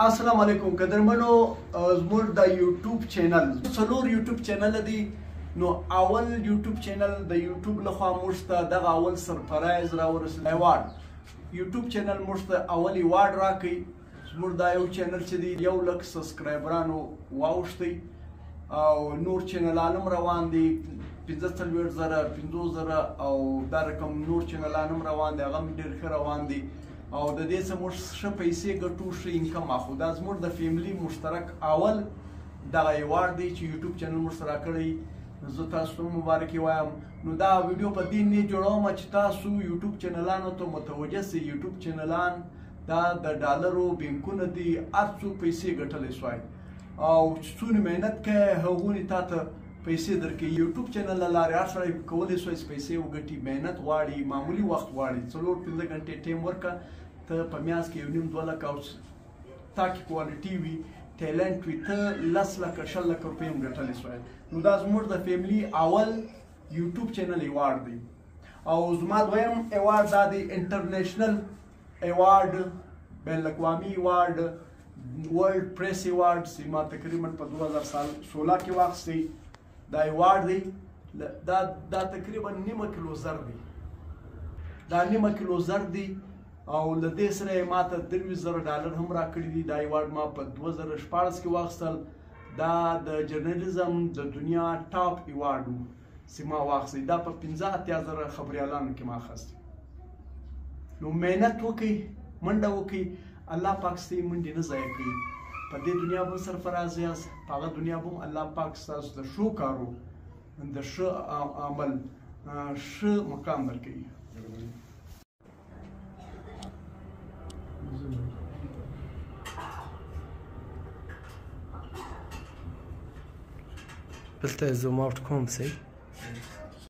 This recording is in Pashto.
السلام علیکم قدرمنو زموږ د یوټیوب چینل څلور یوټیوب چینل دي نو اول یوټیوب چینل د یوټیوب لخوا موږ ته دغه اول سرپرایز راورسېد ایوارډ یوټیوب چینل موږ ته اول ایوارډ راکړي زموږ دا یو چینل چې دی 1 لک سبسکرایبرانو واوښتی او نور چینلان هم روان دي 45,000 50,000 او دا رقم نور چینلان هم روان دي هغه هم ډېر ښه روان دي او د دې څخه موږ ښه پیسې ګټو ښه انکم اخلو دا زموږ د فیملي مشترک اول دغه ایوارډ دی چې یوټیوب چینل موږ سره راکړی زه تاسو ته مبارکي وایم نو دا ویډیو په دې نه جوړوم چې تاسو یوټیوب چینلانو ته متوجه سئ یوټیوب چینلان دا د ډالرو بینکونه دي هر څوک پیسې ګټلی سوای او څونه محنت کوي هغونې تا ته پیسې درکوي یوټیوب چینل له لارې هر سړی کولی سوی چې پیسې وګټي محنت غواړي معمولي وخت غواړي 4-5 غنټې ټایم ورکړه ته په میاشت کې 1.5-2 لکه او تا کې کوالټي وي ټیلنټ وي ته 10 لکه 20 لکه روپۍ هم ګټلی سوی نو دا زموږ د فیملي اول یوټیوب چینل ایوارډ دی او زما دویم ایوارډ دا دی انټرنیشنل ایوارډ بین الاقوامي ایوارډ ورلډ پریس ایوارډ چې ما تقریبا په 2016 کې واخیستی دا ایوارډ دی دا تقریبا 9 کیلو زر دی دا 9 کیلو زر دی او له دې سره یې ما ته $23,000 هم راکړي دي دا ایوارډ ما په 2014 کې واخیستل دا د جرنالیزم د دنیا ټاپ ایوارډ و چې ما واخیستی دا په 15,000 خبریالانو کې ما اخیستی نو محنت وکړئ منډه وکړئ الله پاک ستاسې منډې نه ضایع کوي په دې دنیا به سرفراز یاست په هغه دنیا به هم الله پاک ستاسو د ښو کارو د ښه عمل ښه مقام درکوي دلته زوم اوټ کوم صحیح